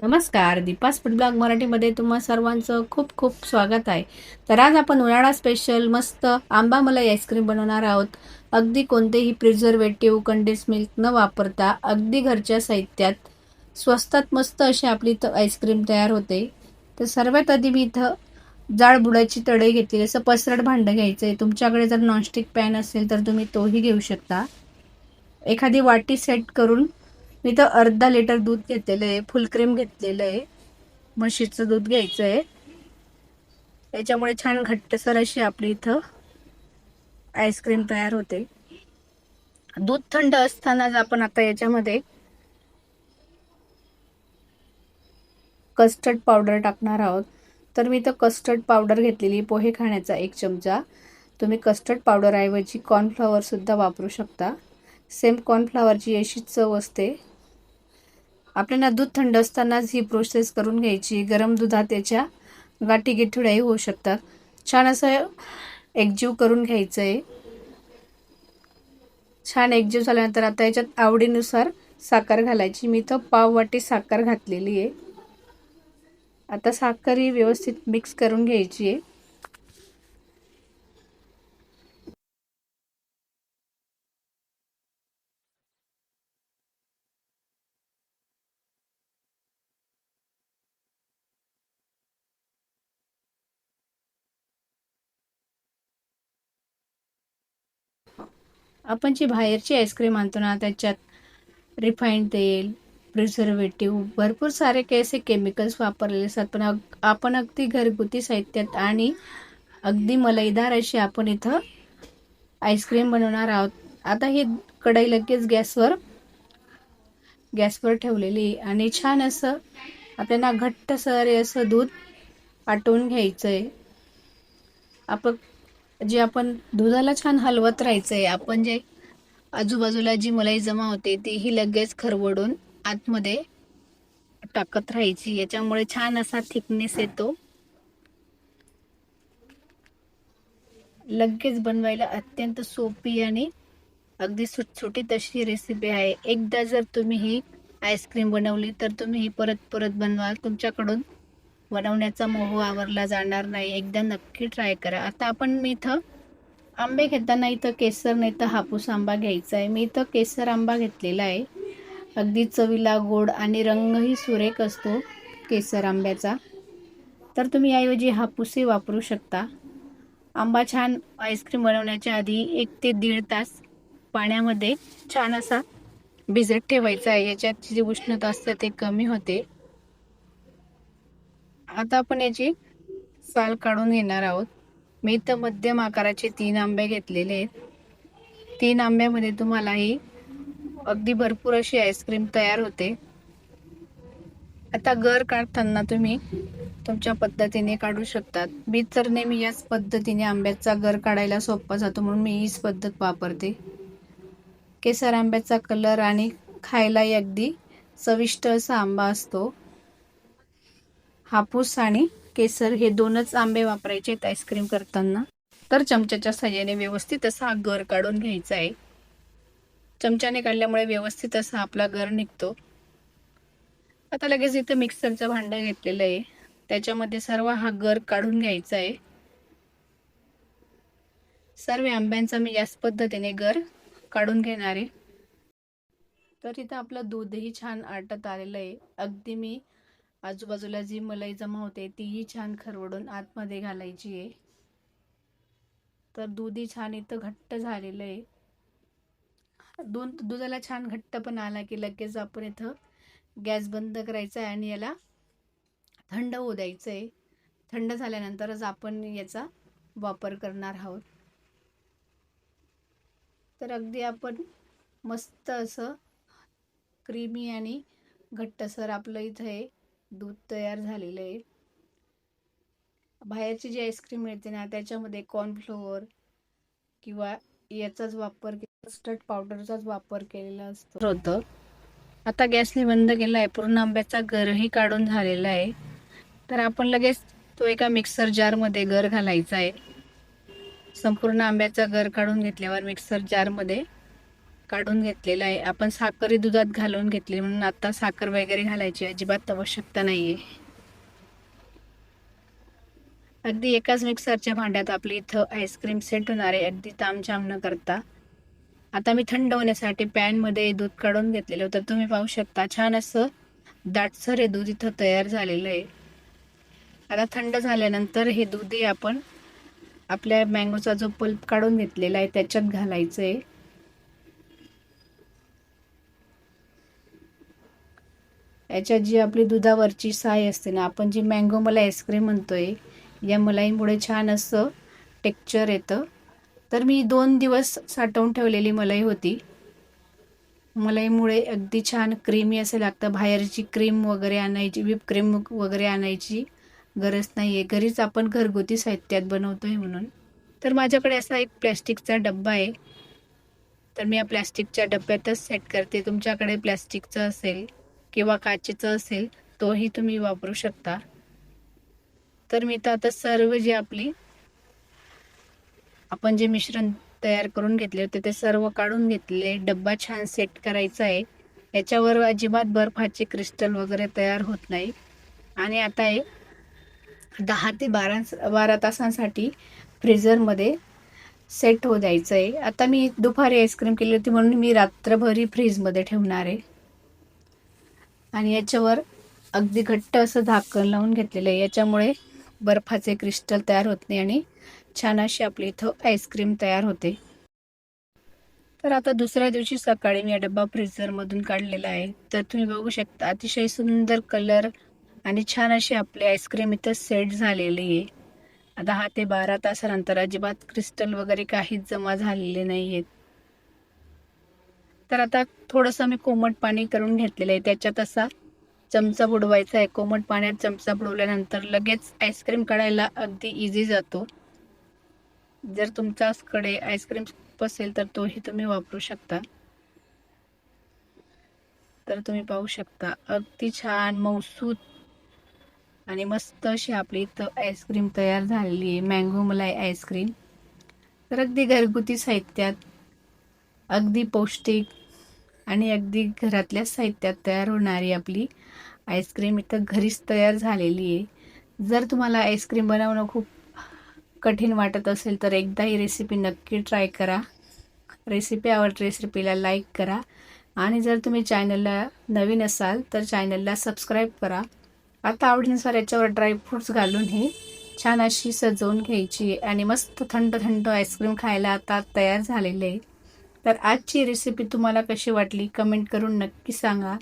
नमस्कार, Deepa's food blog मराठीमध्ये तुम्हा सर्वांचं खूप खूप स्वागत आहे. तर आज आपण उन्हाळा स्पेशल मस्त आंबा मलाई आईस्क्रीम बनवणार आहोत. अगदी कोणतेही प्रिझर्वेटिव्ह, कंडेन्स मिल्क न वापरता अगदी घरच्या साहित्यात स्वस्तात मस्त अशी आपली इथं आईस्क्रीम तयार होते. तर सर्वात आधी मी इथं जाड बुडाची तडे घेतली. असं पसरट भांडं घ्यायचं आहे. तुमच्याकडे जर नॉनस्टिक पॅन असेल तर तुम्ही तोही घेऊ शकता. एखादी वाटी सेट करून मी तर अर्धा लिटर दूध घेतलेलं आहे, फुल क्रीम घेतलेलं आहे. म्हशीचं दूध घ्यायचं आहे. त्याच्यामुळे छान घट्टसर अशी आपली इथं आईस्क्रीम तयार होते. दूध थंड असतानाच आपण आता याच्यामध्ये कस्टर्ड पावडर टाकणार आहोत. तर मी इथं कस्टर्ड पावडर घेतलेली, पोहे खाण्याचा 1 चमचा. तुम्ही कस्टर्ड पावडर ऐवजी कॉर्नफ्लॉवर सुद्धा वापरू शकता. सेम कॉर्नफ्लॉवरची अशीच चव असते. आपल्याला दूध थंड असतानाच ही प्रोसेस करून घ्यायची. गरम दुधात त्याच्या गाठी गिठुड्याही होऊ शकतात. छान असं एकजीव करून घ्यायचं आहे. छान एकजीव झाल्यानंतर आता याच्यात आवडीनुसार साखर घालायची. मी इथं पाव वाटी साखर घातलेली आहे. आता साखर ही व्यवस्थित मिक्स करून घ्यायची आहे. आपण जी बाहेरची आईस्क्रीम आणतो ना, त्याच्यात रिफाईंड तेल, प्रिझर्वेटिव्ह, भरपूर सारे कैसे केमिकल्स वापरलेले असतात. पण आपण अगदी घरगुती साहित्यात आणि अगदी मलईदार अशी आपण इथं आईस्क्रीम बनवणार आहोत. आता ही कढई लगेच गॅसवर ठेवलेली आणि छान असं आपल्याला घट्टसर असं दूध आटवून घ्यायचं आहे. आपण दुधाला छान हलवत राहायचं आहे. आपण जे आजूबाजूला जी मलाई जमा होते तीही लगेच खरवडून आतमध्ये टाकत राहायची. याच्यामुळे छान असा थिकनेस येतो. लगेच बनवायला अत्यंत सोपी आणि अगदी सुटसुटीत अशी रेसिपी आहे. एकदा जर तुम्ही ही आईस्क्रीम बनवली तर तुम्ही ही परत परत बनवाल. तुमच्याकडून बनवण्याचा मोह आवरला जाणार नाही. एकदा नक्की ट्राय करा. आता मी इथं आंबे घेताना इथं केसर नाही तर हापूस आंबा घ्यायचा आहे. मी इथं केसर आंबा घेतलेला आहे. अगदी चवीला गोड आणि रंगही सुरेख असतो केसर आंब्याचा. तर तुम्ही याऐवजी हापूसही वापरू शकता. आंबा छान आईस्क्रीम बनवण्याच्या आधी 1 ते 1.5 तास पाण्यामध्ये छान असा भिजत ठेवायचा आहे. याच्यात जी उष्णता असते ते कमी होते. आता आपण याची साल काढून घेणार आहोत. मी इथं मध्यम आकाराचे 3 आंबे घेतलेले आहेत. 3 आंब्यामध्ये तुम्हाला ही अगदी भरपूर अशी आईस्क्रीम तयार होते. आता गर काढताना तुम्ही तुमच्या पद्धतीने काढू शकतात. मी तर नेहमी याच पद्धतीने आंब्याचा गर काढायला सोपा जातो म्हणून मी हीच पद्धत वापरते. केसर आंब्याचा कलर आणि खायलाही अगदी चविष्ट असा आंबा असतो. हापूस आणि केसर हे 2च आंबे वापरायचे आहेत आईस्क्रीम करताना. तर चमच्याच्या साहाय्याने व्यवस्थित असा गर काढून घ्यायचा आहे. चमच्याने काढल्यामुळे व्यवस्थित असा आपला गर निघतो. आता लगेच इथं मिक्सरचं भांडं घेतलेलं आहे. त्याच्यामध्ये सर्व हा गर काढून घ्यायचा आहे. सर्व आंब्यांचा मी याच पद्धतीने गर काढून घेणार आहे. तर इथं आपलं दूधही छान आटत आलेलं आहे. अगदी मी आजूबाजूला जी मलाई जमा होते तीही छान खरवडून आतमध्ये घालायची आहे. तर दूधही छान इथं घट्ट झालेलं आहे. दुधाला छान घट्ट पण आला की लगेच आपण इथं गॅस बंद करायचा आहे आणि याला थंड होऊ द्यायचं आहे. थंड झाल्यानंतरच आपण याचा वापर करणार आहोत. तर अगदी आपण मस्त असं क्रीमी आणि घट्टसर आपलं इथं हे दूध तयार झालेलं आहे. बाहेरची जी आईस्क्रीम मिळते ना त्याच्यामध्ये कॉर्नफ्लोअर किंवा याचाच वापर, कस्टर्ड पावडरचाच वापर केलेला होतं. आता गॅसने बंद केला आहे. पूर्ण आंब्याचा गरही काढून झालेला आहे. तर आपण लगेच तो एका मिक्सर जारमध्ये गर घालायचा आहे. संपूर्ण आंब्याचा गर काढून घेतल्यावर मिक्सर जारमध्ये काढून घेतलेला आहे. आपण साखर दुधात घालून घेतली म्हणून आता साखर वगैरे घालायची अजिबात आवश्यकता नाहीये. अगदी एकाच मिक्सरच्या भांड्यात आपली इथं आईस्क्रीम सेट होणार आहे, अगदी तामझाम न करता. आता मी थंड होण्यासाठी पॅनमध्ये दूध काढून घेतलेलं होतं. तुम्ही पाहू शकता छान असं दाटसर हे दूध इथं तयार झालेलं आहे. आता थंड झाल्यानंतर हे दूधही आपण आपल्या मँगोचा जो पल्प काढून घेतलेला आहे त्याच्यात घालायचं आहे. याच्यात जी आपली दुधावरची साय असते ना, आपण जी मँगो मलाई आईस्क्रीम म्हणतोय, या मलाईमुळे छान असं टेक्स्चर येतं. तर मी 2 दिवस साठवून ठेवलेली मलाई होती. मलाईमुळे अगदी छान क्रीमी असं लागतं. बाहेरची क्रीम वगैरे आणायची, व्हिप क्रीम वगैरे आणायची गरज नाही आहे. घरीच आपण घरगुती साहित्यात बनवतोय म्हणून. तर माझ्याकडे असा एक प्लॅस्टिकचा डब्बा आहे. तर मी या प्लॅस्टिकच्या डब्यातच सेट करते. तुमच्याकडे प्लॅस्टिकचं असेल किंवा काचेचं असेल तोही तुम्ही वापरू शकता. तर मी तर आता सर्व जे आपण जे मिश्रण तयार करून घेतले होते ते सर्व काढून घेतले. डब्बा छान सेट करायचा आहे. याच्यावर अजिबात बर्फाचे क्रिस्टल वगैरे तयार होत नाही. आणि आता हे 10 ते 12 तासांसाठी फ्रीझरमध्ये सेट होऊ द्यायचं आहे. आता मी दुपारी आईस्क्रीम केली होती म्हणून मी रात्रभरी फ्रीजमध्ये ठेवणार आहे. आणि याच्यावर अगदी घट्ट असं झाकण लावून घेतलेलं आहे. याच्यामुळे बर्फाचे क्रिस्टल तयार होत नाही आणि छान अशी आपली इथं आईस्क्रीम तयार होते. तर आता दुसऱ्या दिवशी सकाळी मी हा डब्बा फ्रीझरमधून काढलेला आहे. तर तुम्ही बघू शकता अतिशय सुंदर कलर आणि छान अशी आपली आईस्क्रीम इथं सेट झालेली आहे. 10 ते 12 तासानंतर अजिबात क्रिस्टल वगैरे काहीच जमा झालेले नाही आहेत. तर आता थोडंसं मी कोमट पाणी करून घेतलेलं आहे. त्याच्यात असा चमचा बुडवायचा आहे. कोमट पाण्यात चमचा बुडवल्यानंतर लगेच आईस्क्रीम काढायला अगदी इझी जातो. जर तुमच्याकडे आईस्क्रीम स्कूप असेल तर तोही तुम्ही वापरू शकता. तर तुम्ही पाहू शकता अगदी छान मऊसूत आणि मस्त अशी आपली इथं आईस्क्रीम तयार झालेली आहे, मँगो मलाई आईस्क्रीम. तर अगदी घरगुती साहित्यात, अगदी पौष्टिक आणि अगदी घरातल्या साहित्यात तयार होणारी आपली आईस्क्रीम इथं घरीच तयार झालेली आहे. जर तुम्हाला आईस्क्रीम बनवणं खूप कठीण वाटत असेल तर एकदा ही रेसिपी नक्की ट्राय करा. रेसिपी आवडली रेसिपीला लाईक करा आणि जर तुम्ही चॅनलला नवीन असाल तर चॅनलला सबस्क्राईब करा. आता आवडीनुसार याच्यावर ड्रायफ्रूट्स घालून ही छान अशी सजवून घ्यायची आणि मस्त थंड थंड आईस्क्रीम खायला आता तयार झालेले आहे. तर आजची रेसिपी तुम्हाला कशी वाटली कमेंट करून नक्की सांगा.